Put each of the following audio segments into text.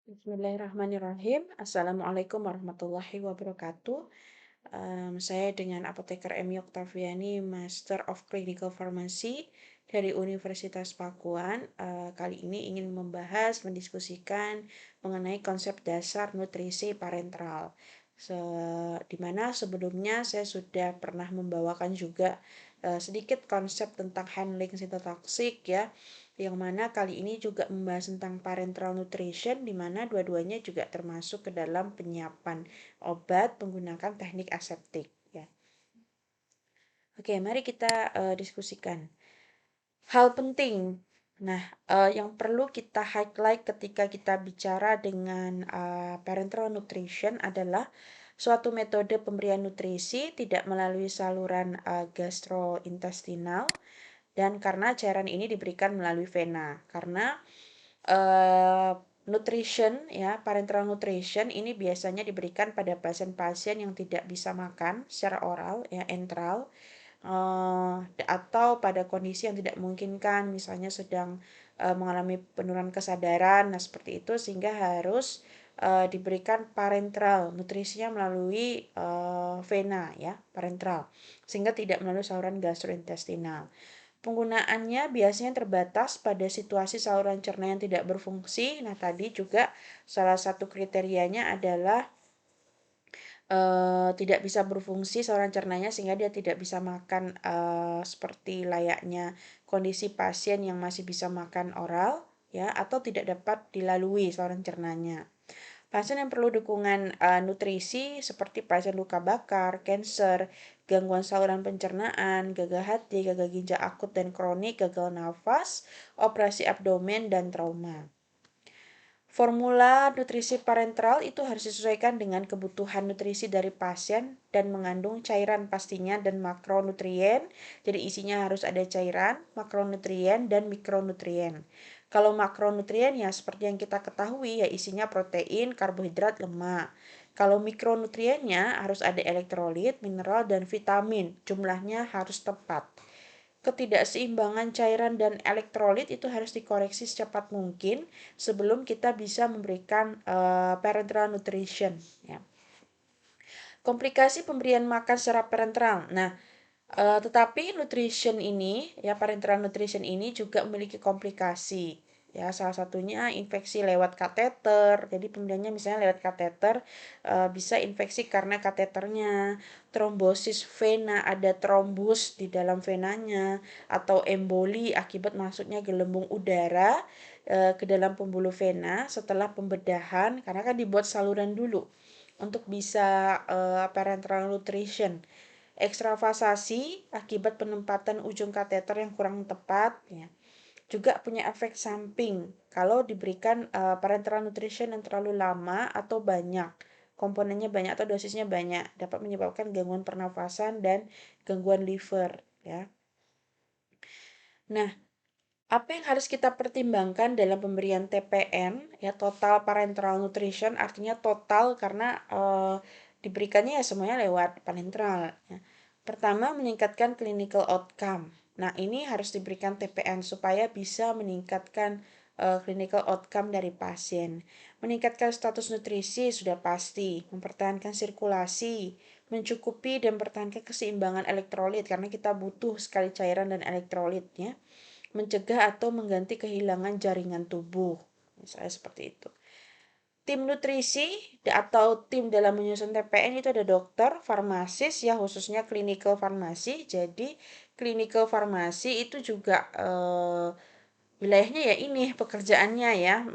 Bismillahirrahmanirrahim. Assalamualaikum warahmatullahi wabarakatuh. Saya dengan Apoteker Emi Oktaviani, Master of Clinical Pharmacy dari Universitas Pakuan. Kali ini ingin mendiskusikan mengenai konsep dasar nutrisi parenteral. Di mana sebelumnya saya sudah pernah membawakan juga sedikit konsep tentang handling sitotoksik ya, yang mana kali ini juga membahas tentang parenteral nutrition, di mana dua-duanya juga termasuk ke dalam penyiapan obat menggunakan teknik aseptik ya. Oke, mari kita diskusikan hal penting. Nah, yang perlu kita highlight ketika kita bicara dengan parenteral nutrition adalah suatu metode pemberian nutrisi tidak melalui saluran gastrointestinal, dan karena cairan ini diberikan melalui vena. Karena nutrition ya, parenteral nutrition ini biasanya diberikan pada pasien-pasien yang tidak bisa makan secara oral ya, enteral, atau pada kondisi yang tidak memungkinkan, misalnya sedang mengalami penurunan kesadaran, nah seperti itu, sehingga harus diberikan parenteral nutrisinya melalui vena ya, parenteral, sehingga tidak melalui saluran gastrointestinal. Penggunaannya biasanya terbatas pada situasi saluran cerna yang tidak berfungsi. Nah, tadi juga salah satu kriterianya adalah tidak bisa berfungsi saluran cernanya sehingga dia tidak bisa makan seperti layaknya kondisi pasien yang masih bisa makan oral ya, atau tidak dapat dilalui saluran cernanya. Pasien yang perlu dukungan nutrisi seperti pasien luka bakar, kanker, gangguan saluran pencernaan, gagal hati, gagal ginjal akut dan kronik, gagal nafas, operasi abdomen, dan trauma. Formula nutrisi parenteral itu harus disesuaikan dengan kebutuhan nutrisi dari pasien dan mengandung cairan pastinya dan makronutrien. Jadi isinya harus ada cairan, makronutrien, dan mikronutrien. Kalau makronutrien ya seperti yang kita ketahui ya isinya protein, karbohidrat, lemak. Kalau mikronutriennya harus ada elektrolit, mineral, dan vitamin. Jumlahnya harus tepat. Ketidakseimbangan cairan dan elektrolit itu harus dikoreksi secepat mungkin sebelum kita bisa memberikan parenteral nutrition ya. Komplikasi pemberian makan secara parenteral. Nah, tetapi nutrition ini ya, parenteral nutrition ini juga memiliki komplikasi. Ya, salah satunya infeksi lewat kateter. Jadi pemberiannya misalnya lewat kateter, bisa infeksi karena kateternya, trombosis vena, ada trombus di dalam venanya, atau emboli akibat masuknya gelembung udara ke dalam pembuluh vena setelah pembedahan, karena kan dibuat saluran dulu untuk bisa parenteral nutrition. Ekstravasasi akibat penempatan ujung kateter yang kurang tepat ya, juga punya efek samping kalau diberikan parenteral nutrition yang terlalu lama atau banyak, komponennya banyak atau dosisnya banyak, dapat menyebabkan gangguan pernafasan dan gangguan liver ya. Nah, apa yang harus kita pertimbangkan dalam pemberian TPN ya, total parenteral nutrition, artinya total karena diberikannya ya semuanya lewat parenteral ya. Pertama, meningkatkan clinical outcome. Nah, ini harus diberikan TPN supaya bisa meningkatkan clinical outcome dari pasien. Meningkatkan status nutrisi sudah pasti, mempertahankan sirkulasi, mencukupi dan mempertahankan keseimbangan elektrolit karena kita butuh sekali cairan dan elektrolitnya, mencegah atau mengganti kehilangan jaringan tubuh. Misalnya seperti itu. Tim nutrisi atau tim dalam menyusun TPN itu ada dokter, farmasis ya, khususnya clinical pharmacy. Jadi clinical pharmacy itu juga wilayahnya ya ini pekerjaannya ya,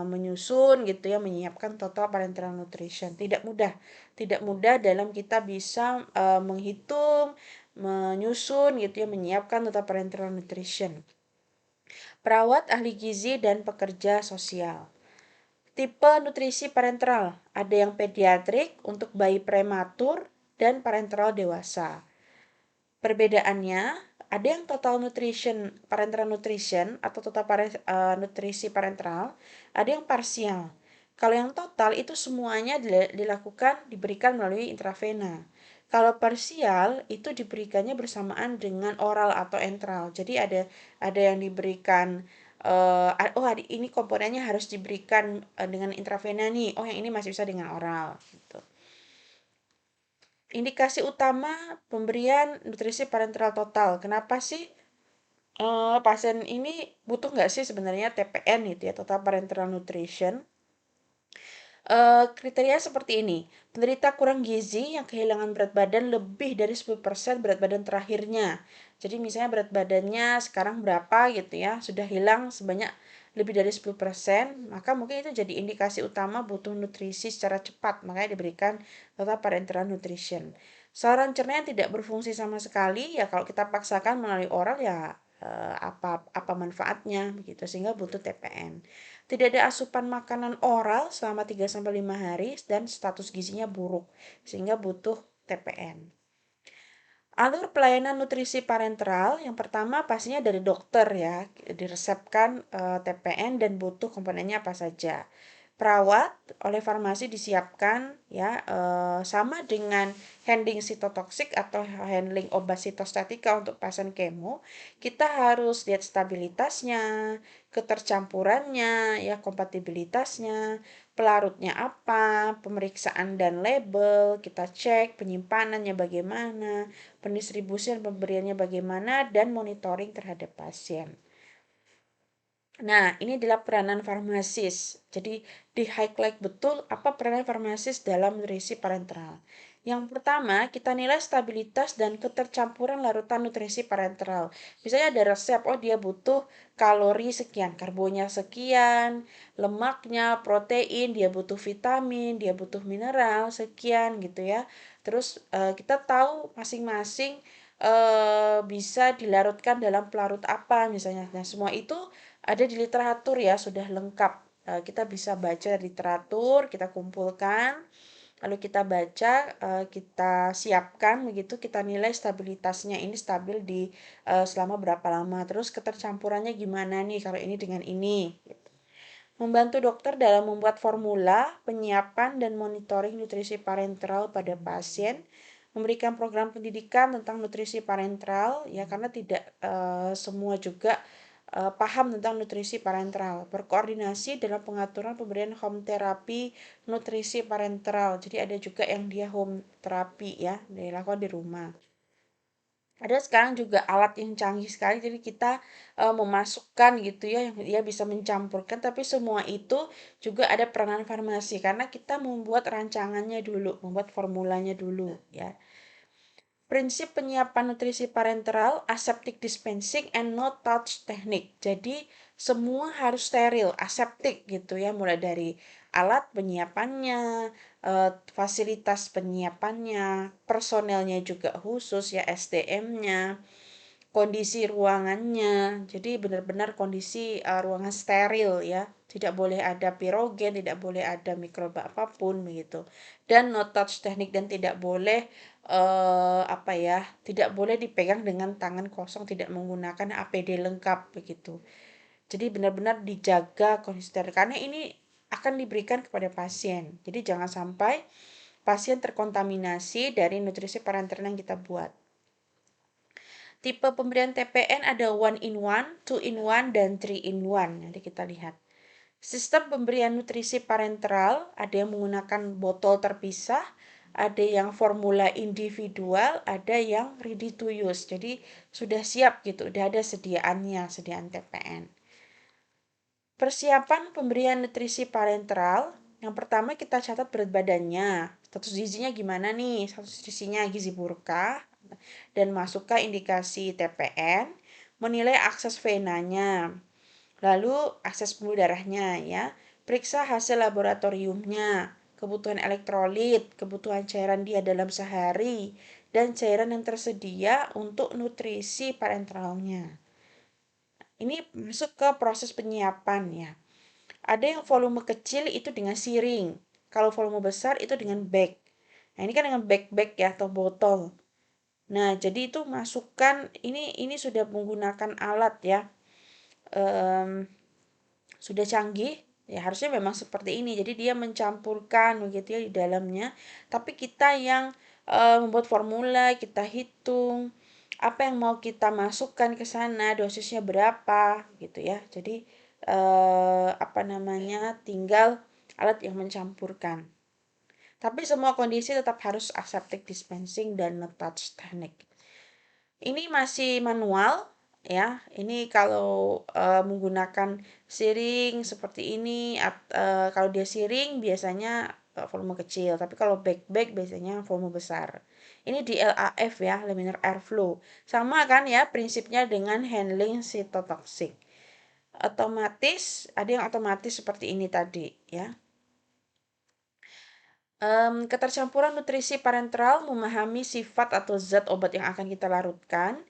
menyusun gitu ya, menyiapkan total parenteral nutrition. Tidak mudah dalam kita bisa menghitung, menyusun gitu ya, menyiapkan total parenteral nutrition. Perawat, ahli gizi, dan pekerja sosial. Tipe nutrisi parenteral, ada yang pediatrik untuk bayi prematur dan parenteral dewasa. Perbedaannya, ada yang total nutrition, parenteral nutrition atau total nutrisi parenteral, ada yang parsial. Kalau yang total itu semuanya dilakukan, diberikan melalui intravena. Kalau parsial itu diberikannya bersamaan dengan oral atau enteral. Jadi ada yang diberikan ini komponennya harus diberikan dengan intravena nih, oh yang ini masih bisa dengan oral gitu. Indikasi utama pemberian nutrisi parenteral total. Kenapa sih pasien ini butuh nggak sih sebenarnya TPN gitu ya, total parenteral nutrition? Kriteria seperti ini, penderita kurang gizi yang kehilangan berat badan lebih dari 10% berat badan terakhirnya. Jadi misalnya berat badannya sekarang berapa gitu ya, sudah hilang sebanyak lebih dari 10%, maka mungkin itu jadi indikasi utama butuh nutrisi secara cepat, makanya diberikan total parenteral nutrition. Saluran cerna yang tidak berfungsi sama sekali, ya kalau kita paksakan melalui oral ya apa manfaatnya begitu, sehingga butuh TPN. Tidak ada asupan makanan oral selama 3-5 hari dan status gizinya buruk, sehingga butuh TPN. Alur pelayanan nutrisi parenteral, yang pertama pastinya dari dokter ya, diresepkan TPN dan butuh komponennya apa saja. Perawat oleh farmasi disiapkan ya, sama dengan handling sitotoksik atau handling obat sitostatika untuk pasien kemo, kita harus lihat stabilitasnya, ketercampurannya, ya kompatibilitasnya, pelarutnya apa, pemeriksaan dan label, kita cek penyimpanannya bagaimana, pendistribusian pemberiannya bagaimana, dan monitoring terhadap pasien. Nah, ini adalah peranan farmasis. Jadi, di highlight betul apa peranan farmasis dalam nutrisi parenteral. Yang pertama, kita nilai stabilitas dan ketercampuran larutan nutrisi parenteral. Misalnya ada resep, oh dia butuh kalori sekian, karbonya sekian, lemaknya, protein, dia butuh vitamin, dia butuh mineral sekian gitu ya. Terus kita tahu masing-masing bisa dilarutkan dalam pelarut apa misalnya. Nah, semua itu ada di literatur ya, sudah lengkap. Kita bisa baca literatur, kita kumpulkan, lalu kita baca, kita siapkan begitu, kita nilai stabilitasnya ini stabil di selama berapa lama, terus ketercampurannya gimana nih kalau ini dengan ini. Gitu. Membantu dokter dalam membuat formula, penyiapan, dan monitoring nutrisi parenteral pada pasien, memberikan program pendidikan tentang nutrisi parenteral ya, karena tidak semua juga paham tentang nutrisi parenteral, berkoordinasi dalam pengaturan pemberian home therapy nutrisi parenteral. Jadi ada juga yang dia home therapy ya, dilakukan di rumah. Ada sekarang juga alat yang canggih sekali, jadi kita memasukkan gitu ya, yang dia bisa mencampurkan, tapi semua itu juga ada peranan farmasi karena kita membuat rancangannya dulu, membuat formulanya dulu ya. Prinsip penyiapan nutrisi parenteral, aseptic dispensing and no touch technique. Jadi semua harus steril, aseptik gitu ya, mulai dari alat penyiapannya, fasilitas penyiapannya, personelnya juga khusus ya, SDM-nya, kondisi ruangannya. Jadi benar-benar kondisi ruangan steril ya. Tidak boleh ada pirogen, tidak boleh ada mikroba apapun begitu. Dan no touch teknik, dan tidak boleh tidak boleh dipegang dengan tangan kosong, tidak menggunakan APD lengkap begitu. Jadi benar-benar dijaga kondisi steril karena ini akan diberikan kepada pasien. Jadi jangan sampai pasien terkontaminasi dari nutrisi parenteral yang kita buat. Tipe pemberian TPN ada 1-in-1, 2-in-1, dan 3-in-1. Nanti kita lihat. Sistem pemberian nutrisi parenteral ada yang menggunakan botol terpisah, ada yang formula individual, ada yang ready to use. Jadi sudah siap gitu, udah ada sediaannya, sediaan TPN. Persiapan pemberian nutrisi parenteral, yang pertama kita catat berat badannya, status gizinya gimana nih, status gizinya gizi buruk kah, dan masukkan indikasi TPN, menilai akses venanya, lalu akses pembuluh darahnya ya, periksa hasil laboratoriumnya, kebutuhan elektrolit, kebutuhan cairan dia dalam sehari, dan cairan yang tersedia untuk nutrisi parenteralnya. Ini masuk ke proses penyiapan ya. Ada yang volume kecil itu dengan siring, kalau volume besar itu dengan bag. Nah ini kan dengan bag-bag ya atau botol. Nah jadi itu masukkan, ini sudah menggunakan alat ya, sudah canggih ya, harusnya memang seperti ini. Jadi dia mencampurkan begitu ya di dalamnya, tapi kita yang membuat formula, kita hitung apa yang mau kita masukkan ke sana, dosisnya berapa gitu ya. Jadi tinggal alat yang mencampurkan. Tapi semua kondisi tetap harus aseptic dispensing dan no touch teknik. Ini masih manual ya. Ini kalau menggunakan siring seperti ini, kalau dia siring biasanya volume kecil, tapi kalau bag biasanya volume besar. Ini di LAF ya, laminar airflow. Sama kan ya prinsipnya dengan handling cytotoxic. Otomatis, ada yang otomatis seperti ini tadi ya. Ketercampuran nutrisi parenteral memahami sifat atau zat obat yang akan kita larutkan,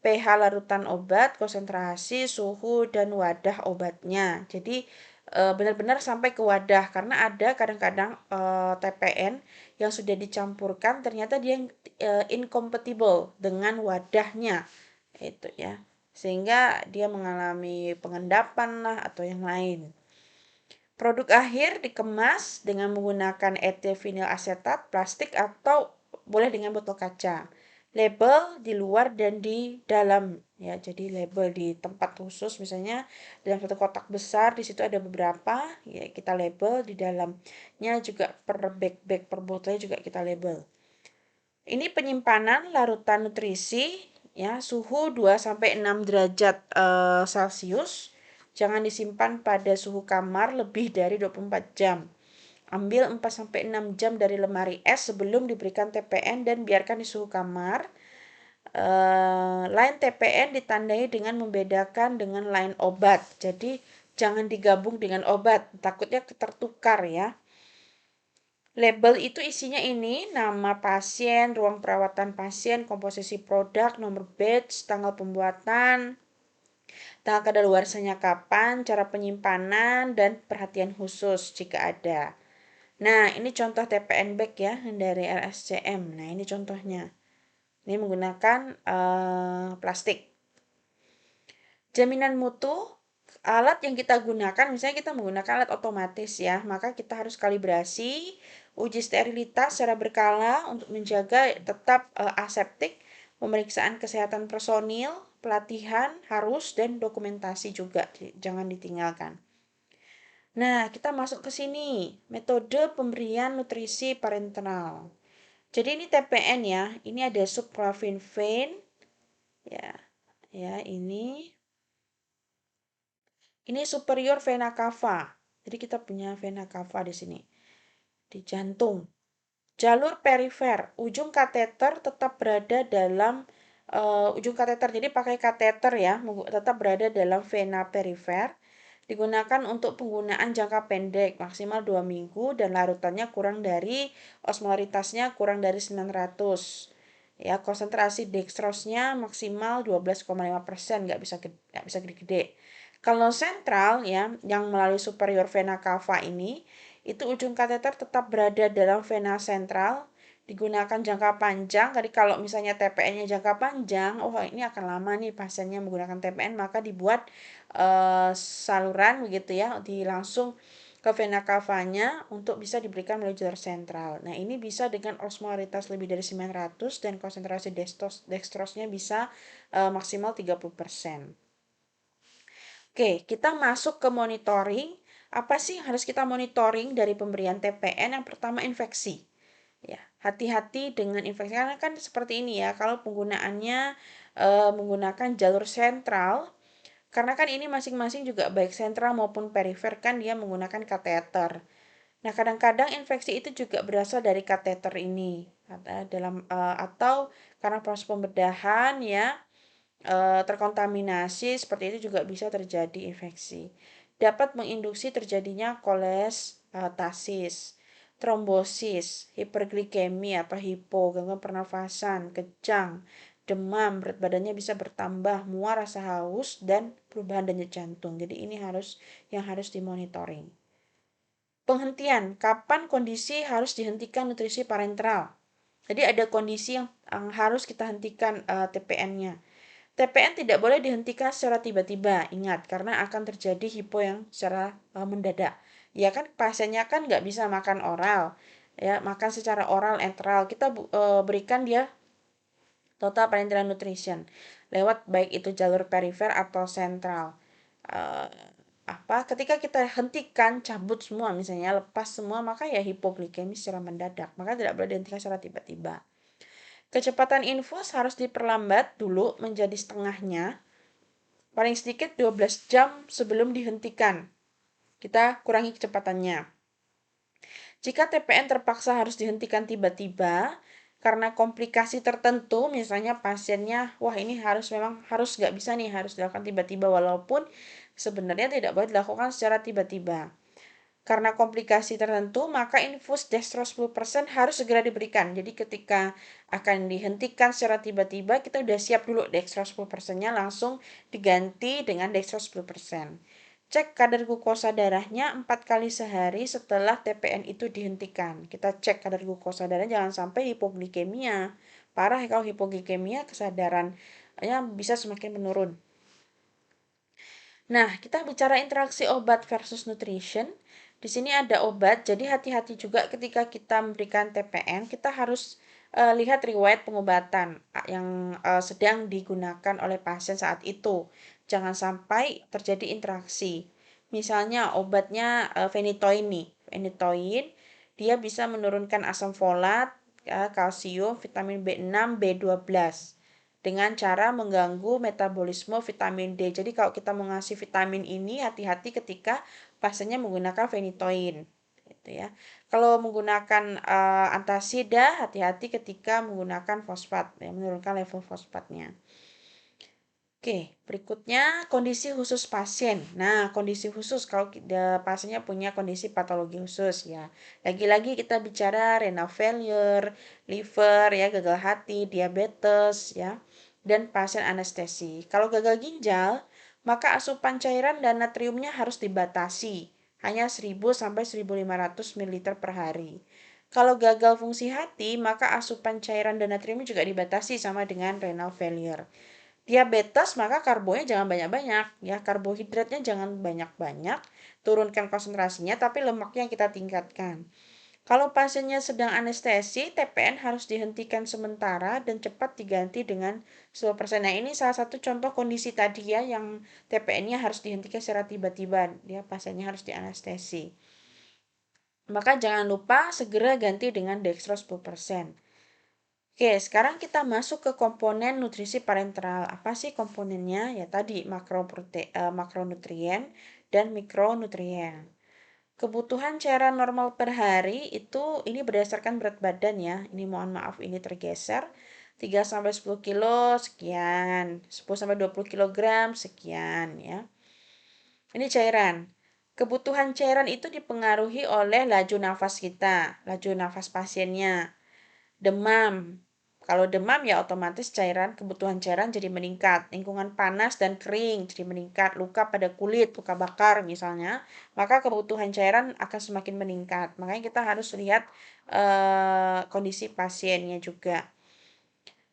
pH larutan obat, konsentrasi, suhu, dan wadah obatnya. Jadi benar-benar sampai ke wadah karena ada kadang-kadang TPN yang sudah dicampurkan ternyata dia incompatible dengan wadahnya itu ya. Sehingga dia mengalami pengendapan lah atau yang lain. Produk akhir dikemas dengan menggunakan etil vinil asetat, plastik, atau boleh dengan botol kaca. Label di luar dan di dalam ya. Jadi label di tempat khusus misalnya dalam satu kotak besar di situ ada beberapa ya kita label di dalamnya juga per bag per botolnya juga kita label. Ini penyimpanan larutan nutrisi ya, suhu 2 sampai 6 derajat Celcius. Jangan disimpan pada suhu kamar lebih dari 24 jam. Ambil 4 sampai 6 jam dari lemari es sebelum diberikan TPN dan biarkan di suhu kamar. Line TPN ditandai dengan membedakan dengan line obat. Jadi jangan digabung dengan obat, takutnya tertukar ya. Label itu isinya ini, nama pasien, ruang perawatan pasien, komposisi produk, nomor batch, tanggal pembuatan, tanggal kadaluarsanya kapan, cara penyimpanan, dan perhatian khusus jika ada. Nah, ini contoh TPN bag ya dari RSCM. Nah, ini contohnya. Ini menggunakan plastik. Jaminan mutu, alat yang kita gunakan, misalnya kita menggunakan alat otomatis ya, maka kita harus kalibrasi, uji sterilitas secara berkala untuk menjaga tetap aseptik, pemeriksaan kesehatan personil, pelatihan harus, dan dokumentasi juga jangan ditinggalkan. Nah, kita masuk ke sini, metode pemberian nutrisi parenteral. Jadi ini TPN ya, ini ada subclavian vein, ya, ini superior vena cava. Jadi kita punya vena cava di sini, di jantung. Jalur perifer, ujung kateter tetap berada dalam ujung kateter. Jadi pakai kateter ya, tetap berada dalam vena perifer. Digunakan untuk penggunaan jangka pendek, maksimal 2 minggu dan larutannya kurang dari osmolaritasnya kurang dari 900. Ya, konsentrasi dextrosnya maksimal 12,5%, nggak bisa gede-gede. Kalau sentral ya, yang melalui superior vena cava ini, itu ujung kateter tetap berada dalam vena sentral, digunakan jangka panjang. Tadi kalau misalnya TPN-nya jangka panjang, oh ini akan lama nih pasiennya menggunakan TPN, maka dibuat saluran begitu ya, langsung ke vena cavanya untuk bisa diberikan melalui jalur sentral. Nah, ini bisa dengan osmolaritas lebih dari 900 dan konsentrasi dextrosnya bisa maksimal 30%. Oke, kita masuk ke monitoring. Apa sih yang harus kita monitoring dari pemberian TPN? Yang pertama infeksi. Ya, hati-hati dengan infeksi karena kan seperti ini ya. Kalau penggunaannya menggunakan jalur sentral, karena kan ini masing-masing juga baik sentral maupun perifer kan dia menggunakan kateter. Nah, kadang-kadang infeksi itu juga berasal dari kateter ini atau karena proses pembedahan ya terkontaminasi, seperti itu juga bisa terjadi infeksi. Dapat menginduksi terjadinya kolestasis, trombosis, hiperglikemi atau hipo, gangguan pernafasan, kejang, demam, berat badannya bisa bertambah, mual, rasa haus, dan perubahan denyut jantung. Jadi ini yang harus dimonitoring. Penghentian, kapan kondisi harus dihentikan nutrisi parenteral. Jadi ada kondisi yang harus kita hentikan TPN-nya. TPN tidak boleh dihentikan secara tiba-tiba, ingat, karena akan terjadi hipo yang secara mendadak. Ya kan pasiennya kan nggak bisa makan oral, ya makan secara oral enteral. Kita berikan dia Total parenteral nutrition lewat baik itu jalur perifer atau sentral. Ketika kita hentikan, cabut semua misalnya, lepas semua, maka ya hipoglikemi secara mendadak, maka tidak boleh dihentikan secara tiba-tiba. Kecepatan infus harus diperlambat dulu menjadi setengahnya, paling sedikit 12 jam sebelum dihentikan. Kita kurangi kecepatannya. Jika TPN terpaksa harus dihentikan tiba-tiba karena komplikasi tertentu, misalnya pasiennya, wah ini memang harus nggak bisa nih, harus dilakukan tiba-tiba, walaupun sebenarnya tidak boleh dilakukan secara tiba-tiba. Karena komplikasi tertentu, maka infus dextrose 10% harus segera diberikan. Jadi ketika akan dihentikan secara tiba-tiba, kita udah siap dulu dextrose 10%-nya langsung diganti dengan dextrose 10%. Cek kadar glukosa darahnya 4 kali sehari setelah TPN itu dihentikan. Kita cek kadar glukosa darahnya, jangan sampai hipoglikemia. Parah kalau hipoglikemia, kesadarannya bisa semakin menurun. Nah, kita bicara interaksi obat versus nutrition. Di sini ada obat, jadi hati-hati juga ketika kita memberikan TPN, kita harus lihat riwayat pengobatan yang sedang digunakan oleh pasien saat itu. Jangan sampai terjadi interaksi. Misalnya obatnya phenytoin nih. Phenytoin, dia bisa menurunkan asam folat, kalsium, vitamin B6, B12 dengan cara mengganggu metabolisme vitamin D. Jadi kalau kita mau ngasih vitamin ini, hati-hati ketika pasiennya menggunakan phenytoin, gitu ya. Kalau menggunakan antasida, hati-hati ketika menggunakan fosfat, ya, menurunkan level fosfatnya. Oke, berikutnya kondisi khusus pasien. Nah, kondisi khusus kalau pasiennya punya kondisi patologi khusus ya. Lagi-lagi kita bicara renal failure, liver ya, gagal hati, diabetes ya, dan pasien anestesi. Kalau gagal ginjal, maka asupan cairan dan natriumnya harus dibatasi, hanya 1000 sampai 1500 ml per hari. Kalau gagal fungsi hati, maka asupan cairan dan natriumnya juga dibatasi sama dengan renal failure. Diabetes, maka karbonya jangan banyak-banyak, ya, karbohidratnya jangan banyak-banyak, turunkan konsentrasinya, tapi lemaknya kita tingkatkan. Kalau pasiennya sedang anestesi, TPN harus dihentikan sementara dan cepat diganti dengan 10%. Nah, ini salah satu contoh kondisi tadi ya, yang TPN-nya harus dihentikan secara tiba-tiba, ya, pasiennya harus dianestesi. Maka jangan lupa segera ganti dengan dextrose 10%. Oke, sekarang kita masuk ke komponen nutrisi parenteral. Apa sih komponennya? Ya tadi makronutrien dan mikronutrien. Kebutuhan cairan normal per hari itu ini berdasarkan berat badan ya. Ini mohon maaf ini tergeser. 3 sampai 10 kilo sekian, 10 sampai 20 kilogram sekian ya. Ini cairan. Kebutuhan cairan itu dipengaruhi oleh laju nafas kita, laju nafas pasiennya. Demam. Kalau demam ya otomatis kebutuhan cairan jadi meningkat. Lingkungan panas dan kering jadi meningkat. Luka pada kulit, luka bakar misalnya, maka kebutuhan cairan akan semakin meningkat. Makanya kita harus lihat kondisi pasiennya juga.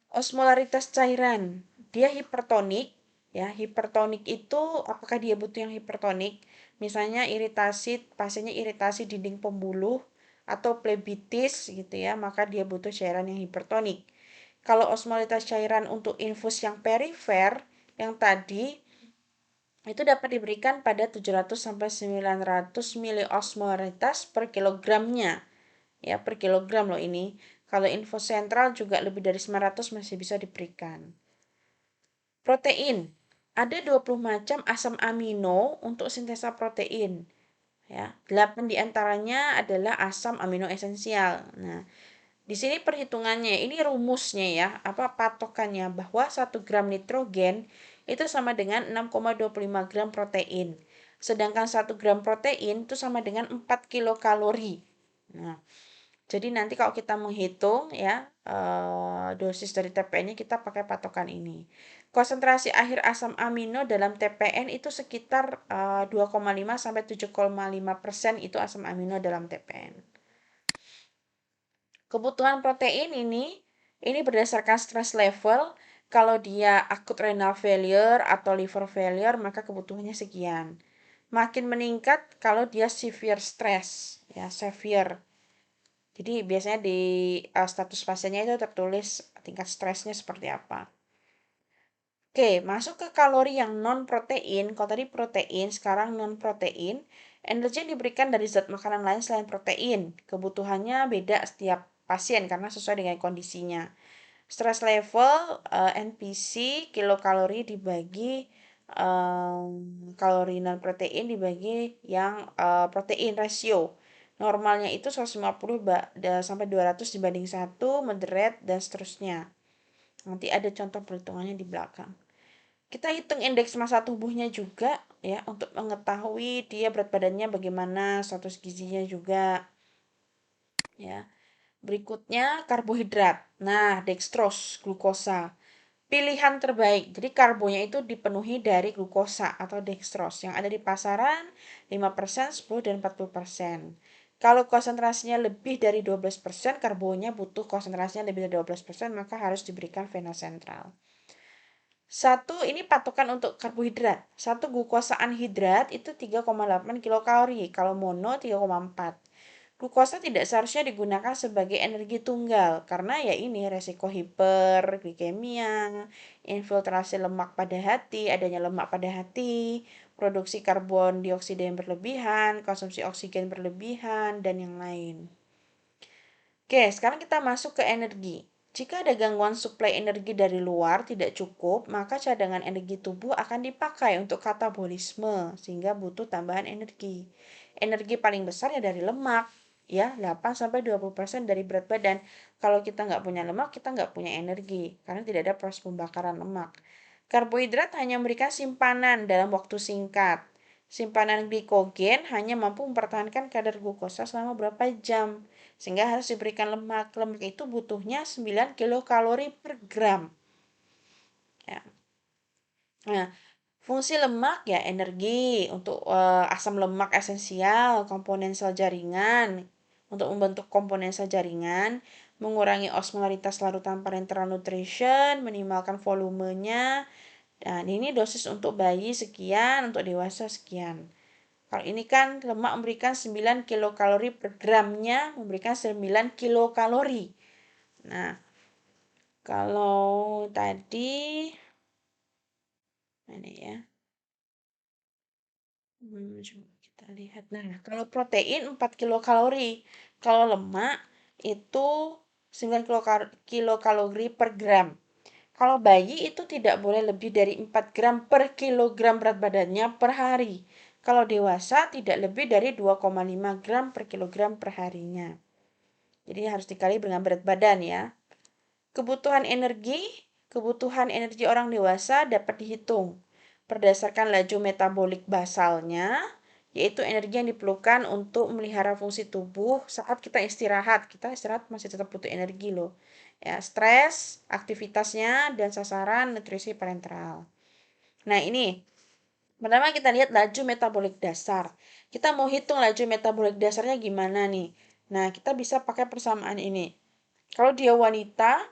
Osmolaritas cairan, dia hipertonik. Ya, hipertonik itu apakah dia butuh yang hipertonik? Misalnya pasiennya iritasi dinding pembuluh atau plebitis gitu ya, maka dia butuh cairan yang hipertonik. Kalau osmolitas cairan untuk infus yang perifer, yang tadi itu dapat diberikan pada 700 sampai 900 miliosmolaritas per kilogramnya. Ya, per kilogram loh ini. Kalau infus sentral juga lebih dari 900 masih bisa diberikan. Protein. Ada 20 macam asam amino untuk sintesa protein. Ya, 8 diantaranya adalah asam amino esensial. Nah, di sini perhitungannya, ini rumusnya ya, patokannya bahwa 1 gram nitrogen itu sama dengan 6,25 gram protein. Sedangkan 1 gram protein itu sama dengan 4 kilokalori. Nah, jadi nanti kalau kita menghitung ya dosis dari TPN-nya kita pakai patokan ini. Konsentrasi akhir asam amino dalam TPN itu sekitar 2,5 sampai 7,5% itu asam amino dalam TPN. Kebutuhan protein ini berdasarkan stress level. Kalau dia akut renal failure atau liver failure maka kebutuhannya sekian. Makin meningkat kalau dia severe stress, ya severe. Jadi biasanya di status pasiennya itu tertulis tingkat stresnya seperti apa. Oke, masuk ke kalori yang non protein. Kalau tadi protein, sekarang non protein. Energi yang diberikan dari zat makanan lain selain protein. Kebutuhannya beda setiap pasien karena sesuai dengan kondisinya. Stress level, NPC, kilokalori dibagi kalori non protein dibagi yang protein rasio. Normalnya itu 150 sampai 200 dibanding 1, moderate, dan seterusnya. Nanti ada contoh perhitungannya di belakang. Kita hitung indeks massa tubuhnya juga ya untuk mengetahui dia berat badannya bagaimana, status gizinya juga ya. Berikutnya karbohidrat. Nah, dextrose, glukosa. Pilihan terbaik. Jadi karbonya itu dipenuhi dari glukosa atau dextrose yang ada di pasaran 5%, 10 dan 40%. Kalau konsentrasinya lebih dari 12%, karbonya butuh konsentrasinya lebih dari 12%, maka harus diberikan vena sentral. Satu ini patokan untuk karbohidrat. Satu glukosa anhidrat itu 3,8 kilokalori, kalau mono 3,4. Glukosa tidak seharusnya digunakan sebagai energi tunggal karena ya ini resiko hiperglikemia, infiltrasi lemak pada hati, adanya lemak pada hati, produksi karbon dioksida yang berlebihan, konsumsi oksigen berlebihan, dan yang lain. Oke, sekarang kita masuk ke energi. Jika ada gangguan suplai energi dari luar tidak cukup, maka cadangan energi tubuh akan dipakai untuk katabolisme sehingga butuh tambahan energi. Energi paling besar ya dari lemak, ya 8-20% dari berat badan. Kalau kita nggak punya lemak, kita nggak punya energi karena tidak ada proses pembakaran lemak. Karbohidrat hanya memberikan simpanan dalam waktu singkat. Simpanan glikogen hanya mampu mempertahankan kadar glukosa selama berapa jam, sehingga harus diberikan lemak. Lemak itu butuhnya 9 kilokalori per gram. Ya. Nah, fungsi lemak ya energi untuk asam lemak esensial, komponen sel jaringan, untuk membentuk komponen sel jaringan, mengurangi osmolaritas larutan parenteral nutrition, minimalkan volumenya. Nah, ini dosis untuk bayi sekian, untuk dewasa sekian. Kalau ini kan lemak memberikan 9 kilokalori per gramnya, memberikan 9 kilokalori. Nah, kalau tadi, mana ya? Coba kita lihat. Nah, kalau protein 4 kilokalori. Kalau lemak itu 9 kilokalori per gram. Kalau bayi itu tidak boleh lebih dari 4 gram per kilogram berat badannya per hari. Kalau dewasa tidak lebih dari 2,5 gram per kilogram per harinya. Jadi harus dikali dengan berat badan ya. Kebutuhan energi orang dewasa dapat dihitung berdasarkan laju metabolik basalnya, yaitu energi yang diperlukan untuk memelihara fungsi tubuh saat kita istirahat. Kita istirahat masih tetap butuh energi loh. Ya, stres, aktivitasnya, dan sasaran nutrisi parenteral. Nah, ini pertama kita lihat laju metabolik dasar. Kita mau hitung laju metabolik dasarnya gimana nih? Nah, kita bisa pakai persamaan ini. Kalau dia wanita,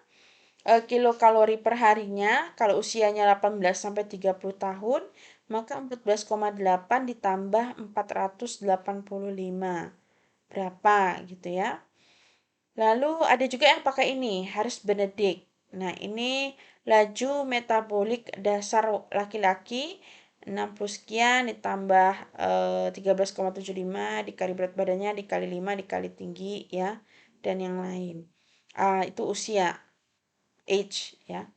kilokalori per harinya, kalau usianya 18 sampai 30 tahun, maka 14,8 ditambah 485. Berapa gitu ya. Lalu ada juga yang pakai ini, Harris Benedict. Nah, ini laju metabolik dasar laki-laki 60 sekian ditambah 13,75 dikali berat badannya dikali 5 dikali tinggi ya dan yang lain. Itu usia age ya.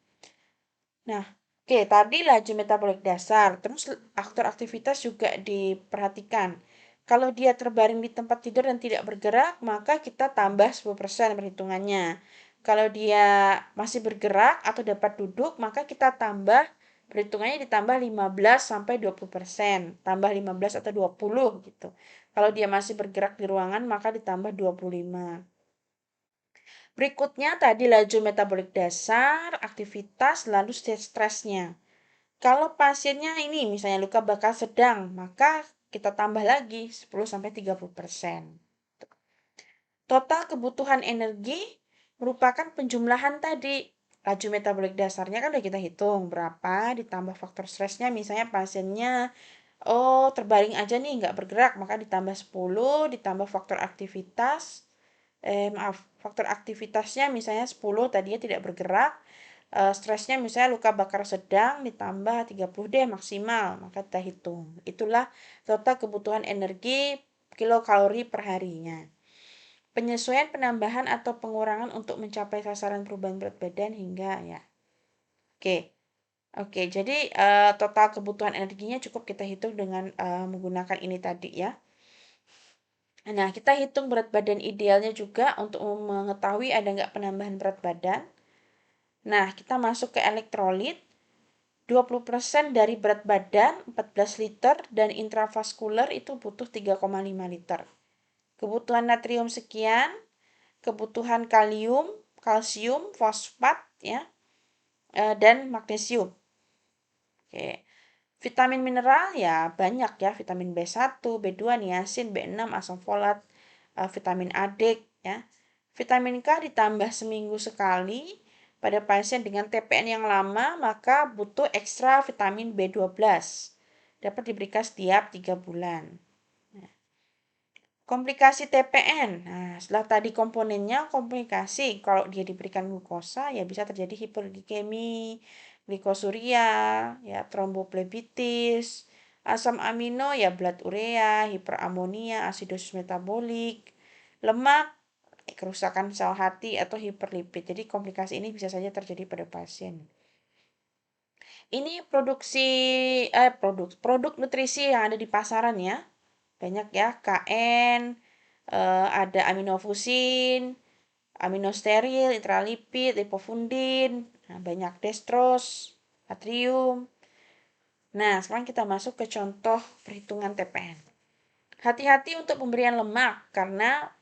Nah, oke, tadi laju metabolik dasar, terus faktor aktivitas juga diperhatikan. Kalau dia terbaring di tempat tidur dan tidak bergerak, maka kita tambah 10% perhitungannya. Kalau dia masih bergerak atau dapat duduk, maka kita tambah perhitungannya ditambah 15 sampai 20%, tambah 15 atau 20 gitu. Kalau dia masih bergerak di ruangan, maka ditambah 25. Berikutnya tadi laju metabolik dasar, aktivitas, lalu stresnya. Kalau pasiennya ini misalnya luka bakar sedang, maka kita tambah lagi 10-30%. Total kebutuhan energi merupakan penjumlahan tadi. Laju metabolik dasarnya kan udah kita hitung berapa, ditambah faktor stresnya, misalnya pasiennya terbaring aja nih nggak bergerak, maka ditambah 10, ditambah faktor aktivitas, faktor aktivitasnya misalnya 10, tadinya tidak bergerak, stresnya misalnya luka bakar sedang ditambah 30 deh maksimal, maka kita hitung. Itulah total kebutuhan energi kilokalori per harinya. Penyesuaian penambahan atau pengurangan untuk mencapai sasaran perubahan berat badan hingga ya. Oke. Oke, jadi total kebutuhan energinya cukup kita hitung dengan menggunakan ini tadi ya. Nah, kita hitung berat badan idealnya juga untuk mengetahui ada nggak penambahan berat badan. Nah, kita masuk ke elektrolit. 20% dari berat badan 14 liter dan intravaskuler itu butuh 3,5 liter. Kebutuhan natrium sekian, kebutuhan kalium, kalsium, fosfat ya, dan magnesium. Oke. Vitamin mineral ya banyak ya, vitamin B1, B2, niacin, B6, asam folat, vitamin A, D ya. Vitamin K ditambah seminggu sekali pada pasien dengan TPN yang lama, maka butuh ekstra vitamin B12. Dapat diberikan setiap 3 bulan. Komplikasi TPN. Nah, setelah tadi komponennya komplikasi, kalau dia diberikan glukosa ya bisa terjadi hiperglikemi, glikosuria, ya tromboflebitis, asam amino ya blood urea, hiperamonia, asidosis metabolik, lemak, kerusakan sel hati atau hiperlipid. Jadi komplikasi ini bisa saja terjadi pada pasien. Ini produk nutrisi yang ada di pasaran ya. Banyak ya, KN, ada aminofusin, aminosteril, intralipid, lipofundin, nah, banyak dextrose, natrium. Nah, sekarang kita masuk ke contoh perhitungan TPN. Hati-hati untuk pemberian lemak karena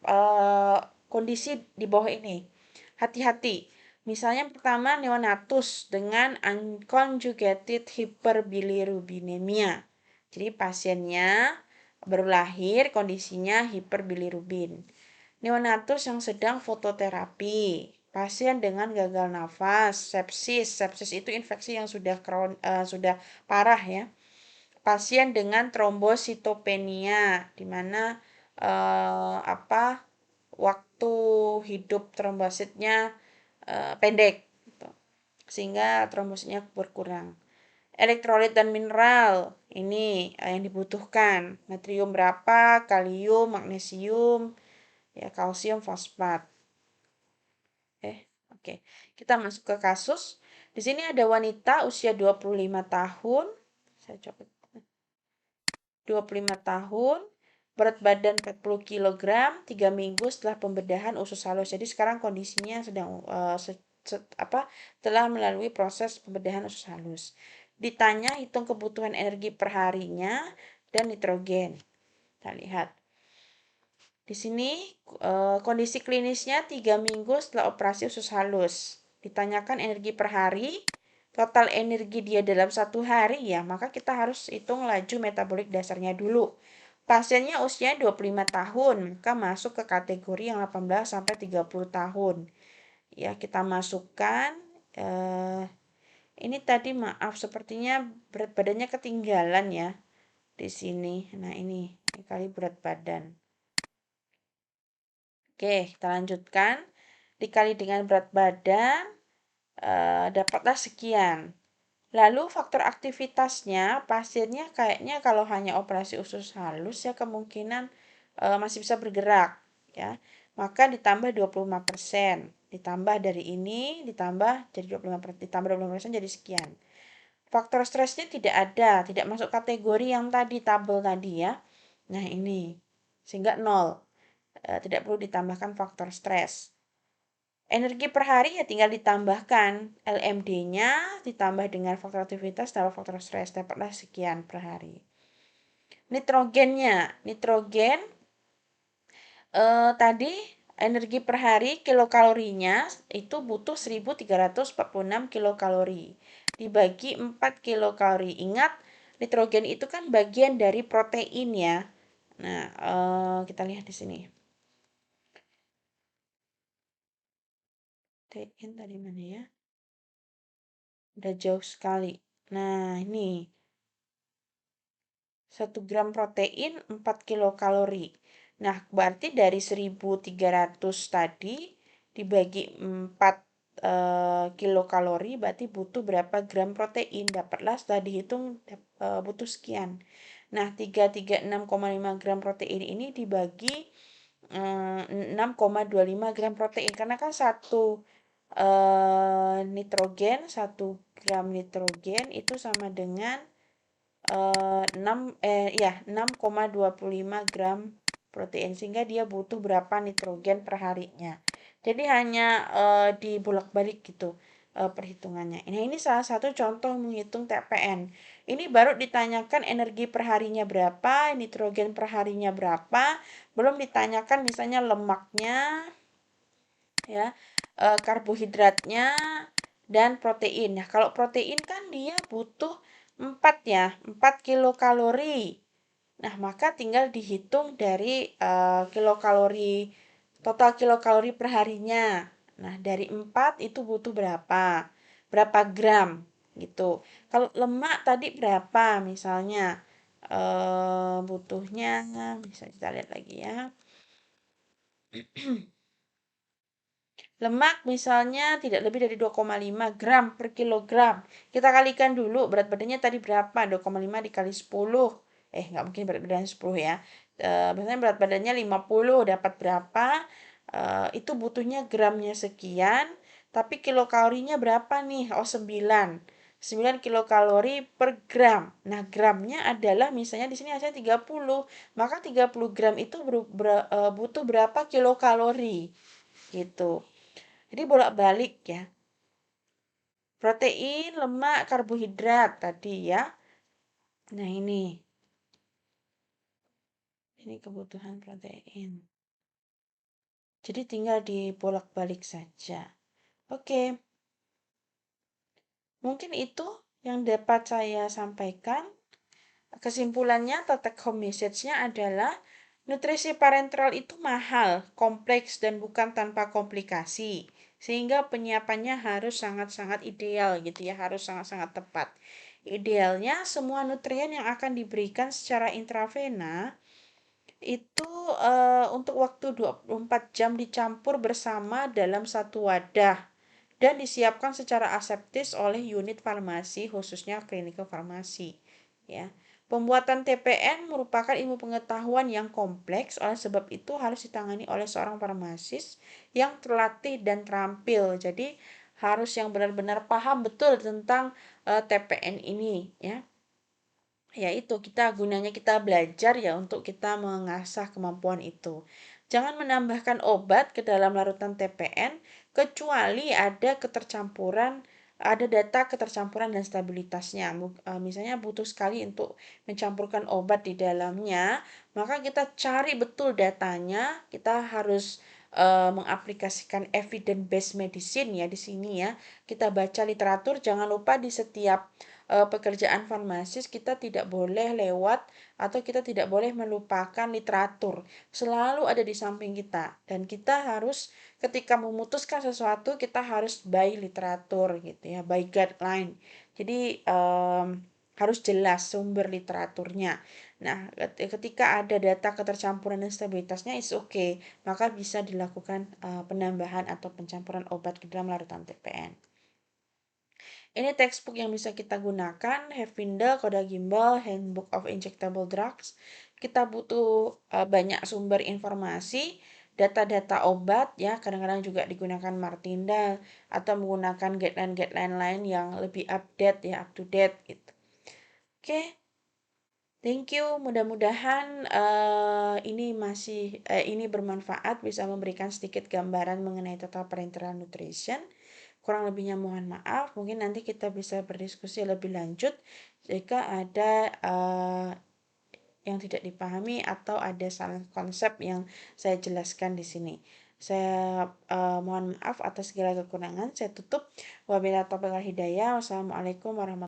kondisi di bawah ini. Hati-hati. Misalnya pertama neonatus dengan unconjugated hyperbilirubinemia. Jadi pasiennya baru lahir kondisinya hiperbilirubin. Neonatus yang sedang fototerapi. Pasien dengan gagal nafas, sepsis. Sepsis itu infeksi yang sudah parah ya. Pasien dengan trombositopenia, di mana waktu hidup trombositnya pendek, gitu, sehingga trombositnya berkurang. Elektrolit dan mineral ini yang dibutuhkan. Natrium berapa, kalium, magnesium, ya kalsium, fosfat. Oke. Kita masuk ke kasus. Di sini ada wanita usia 25 tahun. Saya coba 25 tahun, berat badan 40 kg, 3 minggu setelah pembedahan usus halus. Jadi sekarang kondisinya sedang telah melalui proses pembedahan usus halus. Ditanya hitung kebutuhan energi per harinya dan nitrogen. Kita lihat. Di sini kondisi klinisnya 3 minggu setelah operasi usus halus. Ditanyakan energi per hari, total energi dia dalam 1 hari ya, maka kita harus hitung laju metabolik dasarnya dulu. Pasiennya usia 25 tahun, maka masuk ke kategori yang 18 sampai 30 tahun. Ya, kita masukkan ini tadi maaf sepertinya berat badannya ketinggalan ya di sini. Nah, ini kali berat badan. Oke, kita lanjutkan. Dikali dengan berat badan, dapatlah sekian. Lalu faktor aktivitasnya, pasiennya kayaknya kalau hanya operasi usus halus ya kemungkinan masih bisa bergerak. Ya. Maka ditambah 25%. Ditambah dari ini, ditambah jadi 25%, ditambah 25% jadi sekian. Faktor stresnya tidak ada, tidak masuk kategori yang tadi, tabel tadi ya. Nah ini, sehingga 0. Tidak perlu ditambahkan faktor stres. Energi per hari ya tinggal ditambahkan LMD-nya ditambah dengan faktor aktivitas tambah faktor stres, dapatlah sekian per hari. Nitrogennya, nitrogen tadi energi per hari kilokalorinya itu butuh 1346 kilokalori dibagi 4 kilokalori. Ingat nitrogen itu kan bagian dari protein ya. Nah, kita lihat di sini. Protein tadi mana ya? Udah jauh sekali. Nah, ini 1 gram protein 4 kilokalori. Nah, berarti dari 1.300 tadi dibagi 4 kilokalori berarti butuh berapa gram protein. Dapatlah setelah dihitung butuh sekian. Nah, 336,5 gram protein ini dibagi 6,25 gram protein karena kan nitrogen, 1 gram nitrogen itu sama dengan 6,25 gram protein sehingga dia butuh berapa nitrogen per harinya. Jadi hanya dibolak-balik gitu perhitungannya. Nah, ini salah satu contoh menghitung TPN. Ini baru ditanyakan energi per harinya berapa, nitrogen per harinya berapa, belum ditanyakan misalnya lemaknya, ya, karbohidratnya dan protein. Nah, kalau protein kan dia butuh 4 ya, 4 kilokalori. Nah, maka tinggal dihitung dari kilokalori total kilokalori per harinya. Nah, dari 4 itu butuh berapa? Berapa gram gitu. Kalau lemak tadi berapa misalnya? Butuhnya bisa kita lihat lagi ya. Lemak misalnya tidak lebih dari 2,5 gram per kilogram. Kita kalikan dulu berat badannya tadi berapa? 2,5 dikali 10. Nggak mungkin berat badan 10 ya. Misalnya berat badannya 50 dapat berapa? Itu butuhnya gramnya sekian. Tapi kilokalorinya berapa nih? 9. 9 kilokalori per gram. Nah, gramnya adalah misalnya di sini hasilnya 30. Maka 30 gram itu butuh berapa kilokalori? Gitu. Jadi bolak-balik ya. Protein, lemak, karbohidrat tadi ya. Nah, ini kebutuhan protein. Jadi tinggal dibolak-balik saja. Oke, mungkin itu yang dapat saya sampaikan. Kesimpulannya atau take home message-nya adalah nutrisi parenteral itu mahal, kompleks, dan bukan tanpa komplikasi. Sehingga penyiapannya harus sangat-sangat ideal gitu ya, harus sangat-sangat tepat. Idealnya semua nutrien yang akan diberikan secara intravena itu untuk waktu 24 jam dicampur bersama dalam satu wadah dan disiapkan secara aseptis oleh unit farmasi khususnya klinik farmasi ya. Pembuatan TPN merupakan ilmu pengetahuan yang kompleks, oleh sebab itu harus ditangani oleh seorang farmasis yang terlatih dan terampil. Jadi harus yang benar-benar paham betul tentang TPN ini ya. Ya itu gunanya kita belajar ya untuk kita mengasah kemampuan itu. Jangan menambahkan obat ke dalam larutan TPN kecuali ada data ketercampuran dan stabilitasnya. Misalnya butuh sekali untuk mencampurkan obat di dalamnya, maka kita cari betul datanya. Kita harus mengaplikasikan evidence based medicine ya di sini ya. Kita baca literatur, jangan lupa di setiap pekerjaan farmasis kita tidak boleh lewat atau kita tidak boleh melupakan literatur. Selalu ada di samping kita dan kita harus ketika memutuskan sesuatu kita harus by literatur gitu ya, by guideline. Jadi harus jelas sumber literaturnya. Nah, ketika ada data ketercampuran dan stabilitasnya is okay, maka bisa dilakukan penambahan atau pencampuran obat ke dalam larutan TPN. Ini textbook yang bisa kita gunakan, Heffindel, Koda Gimbal, Handbook of Injectable Drugs. Kita butuh banyak sumber informasi, data-data obat ya, kadang-kadang juga digunakan Martindale atau menggunakan guideline-guideline lain yang lebih update ya, up to date gitu. Oke, thank you. Mudah-mudahan ini bermanfaat, bisa memberikan sedikit gambaran mengenai total parenteral nutrition. Kurang lebihnya mohon maaf. Mungkin nanti kita bisa berdiskusi lebih lanjut jika ada yang tidak dipahami atau ada salah konsep yang saya jelaskan di sini. Saya mohon maaf atas segala kekurangan. Saya tutup. Wabillahi taufiq wal hidayah. Wassalamualaikum warahmatullahi wabarakatuh.